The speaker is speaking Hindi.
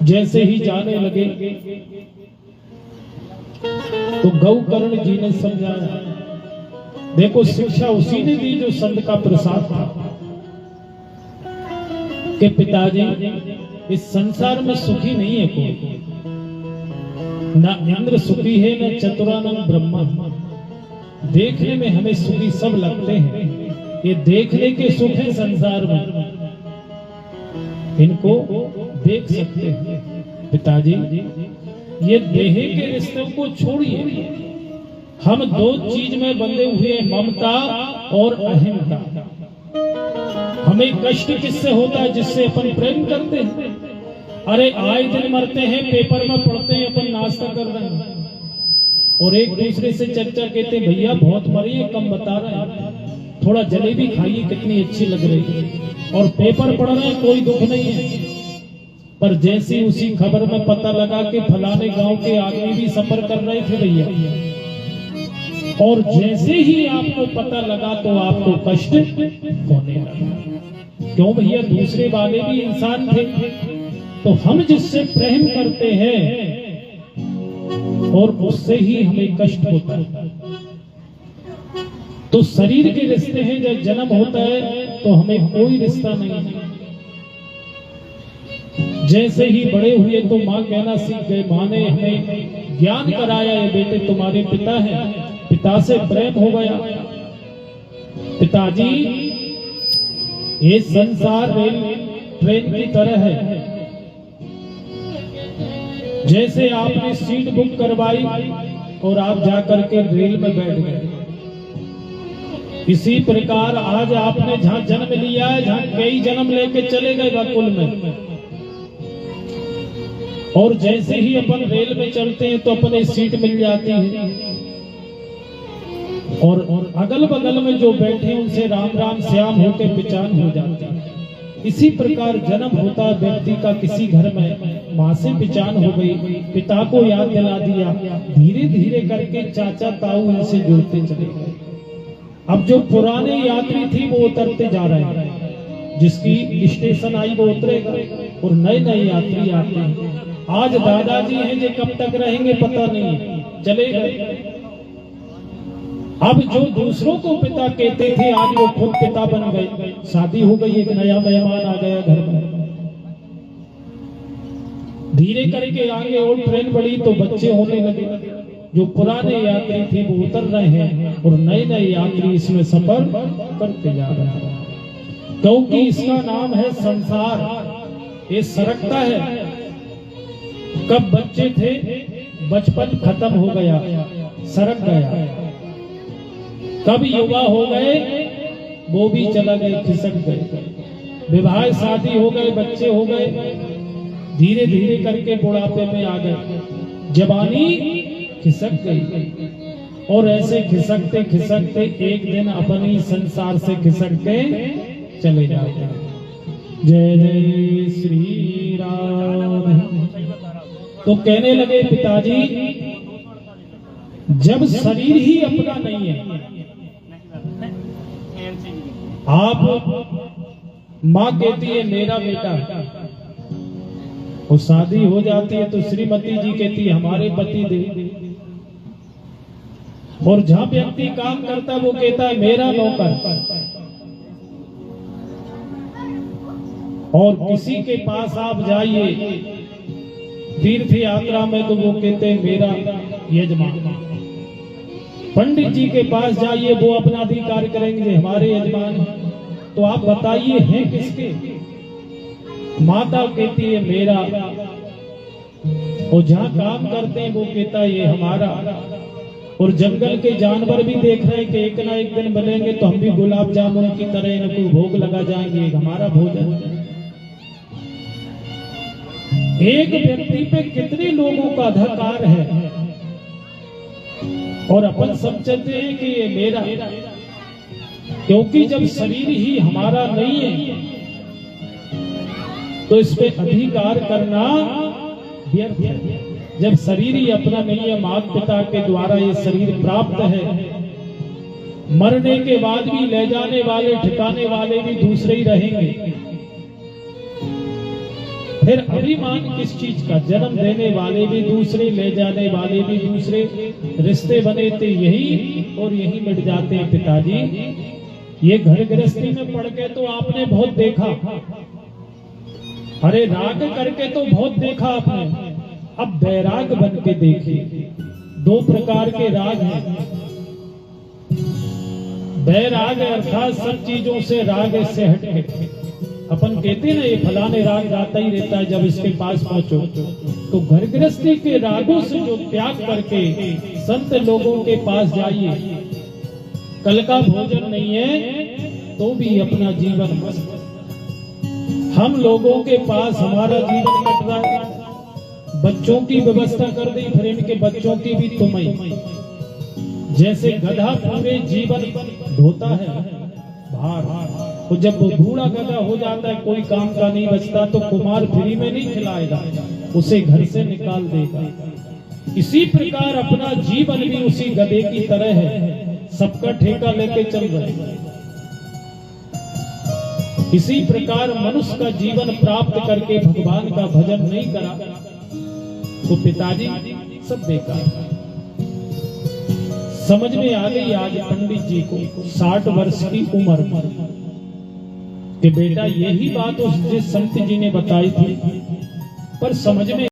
जैसे ही जाने लगे तो गौकर्ण जी ने समझाया, देखो शिक्षा उसी ने दी जो संत का प्रसाद था कि पिताजी इस संसार में सुखी नहीं है कोई, ना इंद्र सुखी है ना चतुरानंद ब्रह्मा। देखने में हमें सुखी सब लगते हैं, ये देखने के सुख है संसार में, इनको देख सकते हैं। पिताजी ये देह के रिश्तों को छोड़िए, हम दो चीज में बंधे हुए हैं, ममता और अहंता। हमें कष्ट किससे होता है? जिससे अपन प्रेम करते हैं। अरे आए दिन मरते हैं, पेपर में पढ़ते हैं, अपन नाश्ता कर रहे हैं और एक दूसरे से चर्चा कहते हैं भैया बहुत मरी है, कम बता रहे हैं, थोड़ा जलेबी खाइए कितनी अच्छी लग रही है, और पेपर पढ़ रहे हैं, कोई दुख नहीं है। पर जैसे उसी खबर में पता लगा कि फलाने गांव के आदमी भी सफर कर रहे थे भैया, और जैसे ही आपको पता लगा तो आपको कष्ट होने लगा। क्यों भैया? दूसरे वाले भी इंसान थे। तो हम जिससे प्रेम करते हैं और उससे ही हमें कष्ट होता है। तो शरीर के रिश्ते हैं, जब जन्म होता है तो हमें कोई रिश्ता नहीं है। जैसे ही बड़े हुए तो माँ कहना सीख गए, माँ ने हमें ज्ञान कराया, ये बेटे तुम्हारे पिता हैं, पिता से प्रेम हो गया। पिताजी ये संसार ट्रेन की तरह है, जैसे आपने सीट बुक करवाई और आप जाकर के रेल में बैठ गए, इसी प्रकार आज आपने जहां जन्म लिया है, जहां कई जन्म लेके चले गए वकुल में, और जैसे ही अपन रेल में चलते हैं तो अपने सीट मिल जाती है, और अगल बगल में जो बैठे हैं उनसे राम राम श्याम होकर पहचान हो जाती है। इसी प्रकार जन्म होता है व्यक्ति का किसी घर में, माँ से पहचान हो गई, पिता को याद दिला दिया, धीरे धीरे करके चाचा ताऊ इनसे जुड़ते चले गए। अब जो पुराने यात्री थी वो उतरते जा रहे हैं, जिसकी स्टेशन आई वो उतरेगा और नए नए यात्री आते हैं। आज दादाजी हैं जो कब तक रहेंगे पता नहीं, चले गए। अब जो दूसरों को पिता कहते थे आज वो खुद पिता बन गए, शादी हो गई, एक नया मेहमान आ गया घर में, धीरे करके आगे और ट्रेन बढ़ी तो बच्चे होने लगे। जो पुराने यात्री थे वो उतर रहे हैं और नए नए यात्री इसमें सफर करते जा रहे हैं, क्योंकि इसका नाम है संसार। ये सरकता है। कब बच्चे थे बचपन खत्म हो गया, सरक गया। कब युवा हो गए वो भी चला गए, खिसक गए। विवाह शादी हो गए, बच्चे हो गए, धीरे धीरे करके बुढ़ापे में आ गए, जवानी खिसक गई। और ऐसे खिसकते खिसकते एक दिन अपनी संसार से खिसकते चले जाते हैं। जय जय श्री राम। तो कहने लगे पिताजी जब शरीर ही अपना नहीं है, आप माँ कहती है मेरा बेटा, और शादी हो जाती है तो श्रीमती जी कहती है हमारे पति देव, और जहां व्यक्ति काम करता है वो कहता है मेरा नौकर, और किसी के पास आप जाइए तीर्थ यात्रा में तो वो कहते हैं मेरा यजमान। पंडित जी के पास जाइए वो अपना अधिकार करेंगे हमारे यजमान। तो आप बताइए हैं किसके? माता कहती है मेरा, और जहां काम करते हैं वो कहता है ये हमारा। और जंगल के जानवर भी देख रहे हैं कि एक ना एक दिन बनेंगे तो हम भी गुलाब जामुन की तरह इनको भोग लगा जाएंगे, हमारा भोजन। एक व्यक्ति पे कितने लोगों का अधिकार है, और अपन समझते हैं कि ये मेरा, क्योंकि जब शरीर ही हमारा नहीं है तो इस पे अधिकार करना व्यर्थ है। जब शरीर ही अपना नहीं है, माता पिता के द्वारा ये शरीर प्राप्त है, मरने के बाद भी ले जाने वाले ठिकाने वाले भी दूसरे ही रहेंगे। फिर अभिमान किस चीज का? जन्म देने वाले भी दूसरे, ले जाने वाले भी दूसरे, रिश्ते बने थे यही और यही मिट जाते हैं। पिताजी ये घर गृहस्थी में पढ़ के तो आपने बहुत देखा, अरे राग करके तो बहुत देखा आपने, अब बैराग बन के देखिए। दो प्रकार के राग हैं। बैराग अर्थात सब चीजों से राग से हटके। अपन कहते ना ये फलाने राग गाता ही रहता है, जब इसके पास पहुंचो तो घर गृहस्थी के रागों से जो त्याग करके संत लोगों के पास जाइए। कल का भोजन नहीं है तो भी अपना जीवन मस्त। हम लोगों के पास हमारा जीवन कट रहा है, बच्चों की व्यवस्था कर दी, फिर इनके बच्चों की भी तुम्हें। जैसे गधा पूरे जीवन ढोता है भार, तो जब वो बूढ़ा गधा हो जाता है, कोई काम का नहीं बचता, तो कुमार फ्री में नहीं खिलाएगा, उसे घर से निकाल देगा। इसी प्रकार अपना जीवन भी उसी गधे की तरह है, सबका ठेका लेके चल रहे हैं। इसी प्रकार मनुष्य का जीवन प्राप्त करके भगवान का भजन नहीं करा तो पिताजी सब बेकार। समझ में आ गई आज पंडित जी को 60 वर्ष की उम्र कि बेटा यही बात उस जिस संत जी ने बताई थी, पर समझ में